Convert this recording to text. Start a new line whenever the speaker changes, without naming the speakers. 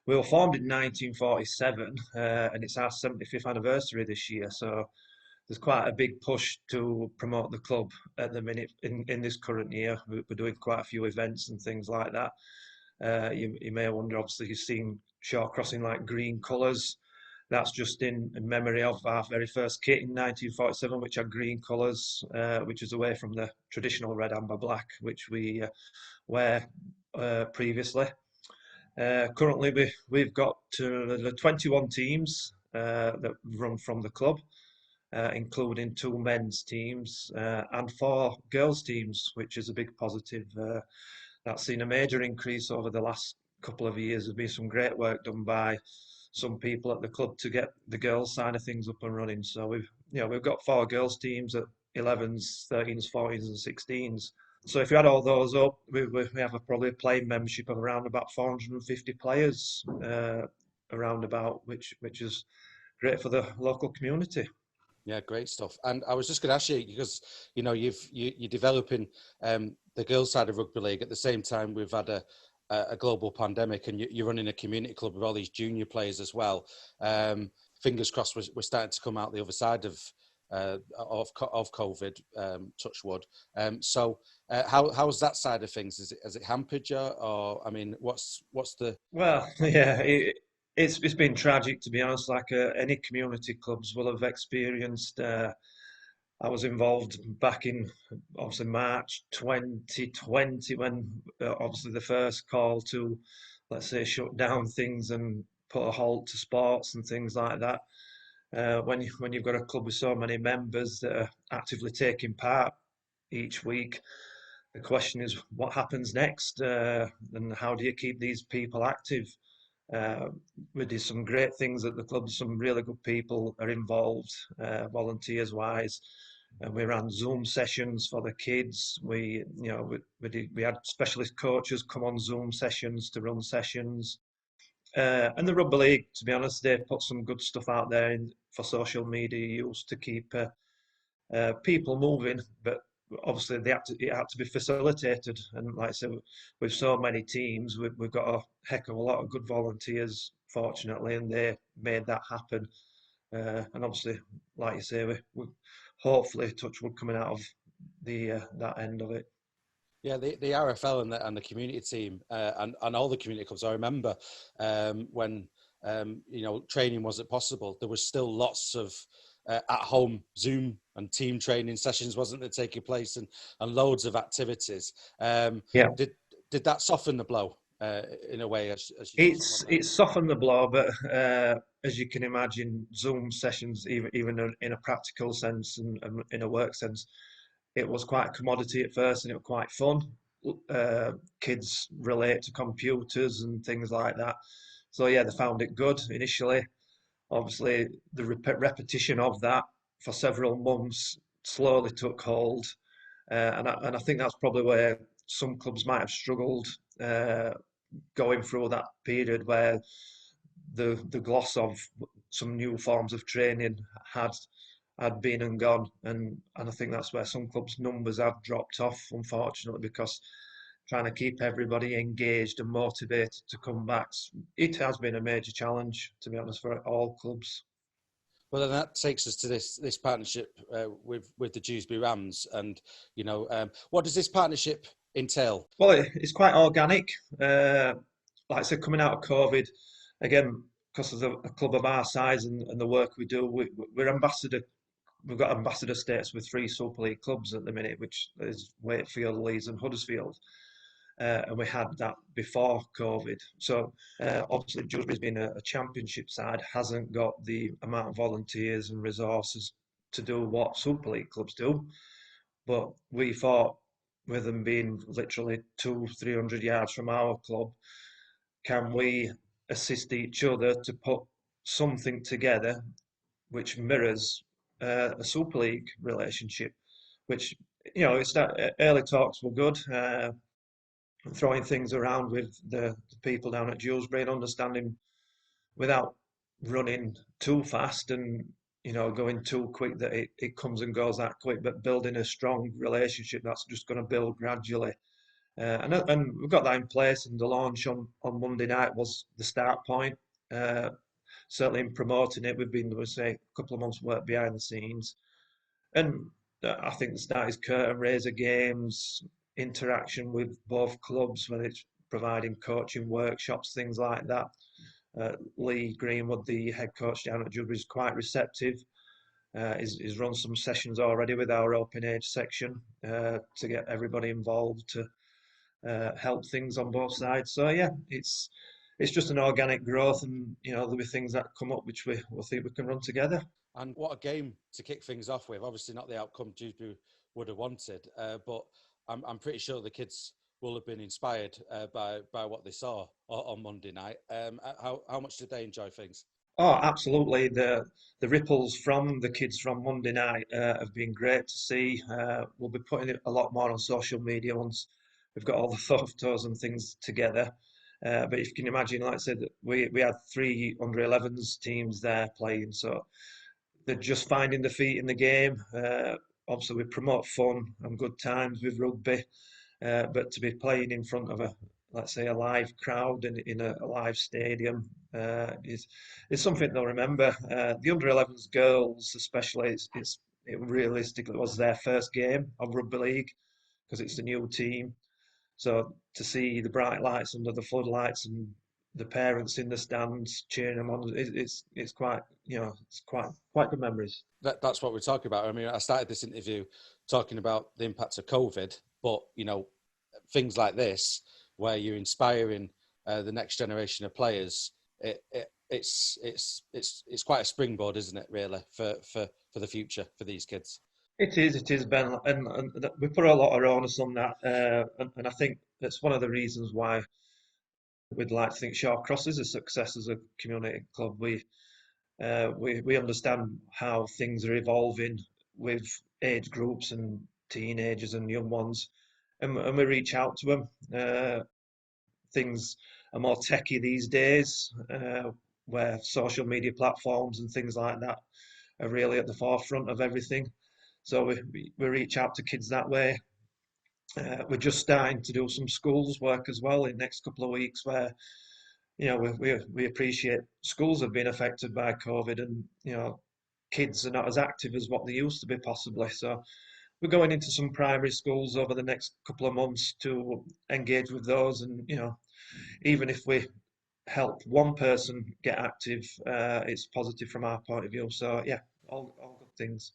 We were formed in 1947, and it's our 75th anniversary this year. So there's quite a big push to promote the club at the minute in this current year. We're doing quite a few events and things like that. You may wonder, obviously, you've seen Shaw crossing like green colours. That's just in memory of our very first kit in 1947, which had green colours, which is away from the traditional red, amber, black, which we wear previously. Currently, we've got the 21 teams that run from the club, including two men's teams and four girls' teams, which is a big positive. That's seen a major increase over the last couple of years. There's been some great work done by some people at the club to get the girls' side of things up and running. So we've got four girls' teams at 11s, 13s, 14s, and 16s. So if you add all those up, we have probably a playing membership of around about 450 players around about, which is great for the local community.
Yeah, great stuff. And I was just going to ask you because you're developing the girls' side of rugby league at the same time. We've had a global pandemic, and you're running a community club with all these junior players as well. Fingers crossed, we're starting to come out the other side of COVID. Touch wood. How's that side of things? Has it hampered you, or I mean, what's the?
Well, yeah, it's been tragic, to be honest. Like any community clubs will have experienced. I was involved back in obviously March 2020 when obviously the first call to, let's say, shut down things and put a halt to sports and things like that. When you've got a club with so many members that are actively taking part each week, the question is what happens next, and how do you keep these people active? Uh, we did some great things at the club. Some really good people are involved, volunteers wise, and we ran Zoom sessions for the kids. We had specialist coaches come on Zoom sessions to run sessions. And the Rugby League, to be honest, they put some good stuff out there for social media use to keep people moving, but obviously it had to be facilitated. And like I said, with so many teams, we've got a heck of a lot of good volunteers, fortunately, and they made that happen. And obviously, like you say, we hopefully touch wood coming out of the that end of it.
Yeah, the RFL and the community team and all the community clubs. I remember when training wasn't possible. There was still lots of at home Zoom and team training sessions, wasn't there, taking place, and loads of activities.
Yeah.
Did that soften the blow in a way, as you touched upon there?
It's softened the blow, but as you can imagine, Zoom sessions, even in a practical sense and in a work sense, it was quite a commodity at first, and it was quite fun. Kids relate to computers and things like that, so yeah, they found it good initially. Obviously, the repetition of that for several months slowly took hold, and I think that's probably where some clubs might have struggled. Going through that period where the gloss of some new forms of training had been and gone, and I think that's where some clubs' numbers have dropped off, unfortunately, because trying to keep everybody engaged and motivated to come back, it has been a major challenge, to be honest, for all clubs.
Well, then that takes us to this partnership with the Dewsbury Rams, and what does this partnership entail?
Well, it's quite organic. Like I said, coming out of COVID, again, because of a club of our size and the work we do, we're ambassador. We've got ambassador status with three Super League clubs at the minute, which is Wakefield, Leeds, and Huddersfield. And we had that before COVID. So obviously, Dewsbury's been a championship side, hasn't got the amount of volunteers and resources to do what Super League clubs do. But we thought, with them being literally 200-300 yards from our club, can we assist each other to put something together which mirrors a Super League relationship? Which, it's that early talks were good. Throwing things around with the people down at Dewsbury and understanding without running too fast and going too quick that it comes and goes that quick, but building a strong relationship that's just going to build gradually. And we've got that in place, and the launch on Monday night was the start point. Uh, Certainly in promoting it, we've been, we say, a couple of months' work behind the scenes. And I think the start is curtain raiser games, interaction with both clubs, whether it's providing coaching workshops, things like that. Lee Greenwood, the head coach down at Judbury, is quite receptive. He's run some sessions already with our open age section to get everybody involved to help things on both sides. So yeah, it's just an organic growth, and there'll be things that come up which we will think we can run together.
And what a game to kick things off with. Obviously, not the outcome Dewsbury would have wanted, but I'm pretty sure the kids will have been inspired by what they saw on Monday night. How much did they enjoy things?
Oh, absolutely. The ripples from the kids from Monday night have been great to see. We'll be putting it a lot more on social media once we've got all the photos and things together. But if you can imagine, like I said, we had three under 11s teams there playing, so they're just finding their feet in the game. Obviously, we promote fun and good times with rugby, but to be playing in front of let's say, a live crowd in a live stadium is something they'll remember. The under 11s girls, especially, it realistically was their first game of rugby league because it's a new team. So to see the bright lights under the floodlights and the parents in the stands cheering them on, it's quite it's quite good memories.
That's what we're talking about. I mean, I started this interview talking about the impact of COVID, but things like this, where you're inspiring the next generation of players, it's quite a springboard, isn't it? Really, for the future for these kids.
It is, Ben, and we put a lot of onus on that, and I think that's one of the reasons why we'd like to think Shawcross is a success as a community club. We understand how things are evolving with age groups and teenagers and young ones, and we reach out to them. Things are more techy these days, where social media platforms and things like that are really at the forefront of everything. So we reach out to kids that way. We're just starting to do some schools work as well in the next couple of weeks, where we appreciate schools have been affected by COVID, and kids are not as active as what they used to be possibly. So we're going into some primary schools over the next couple of months to engage with those, and even if we help one person get active, it's positive from our point of view. So yeah, all good things.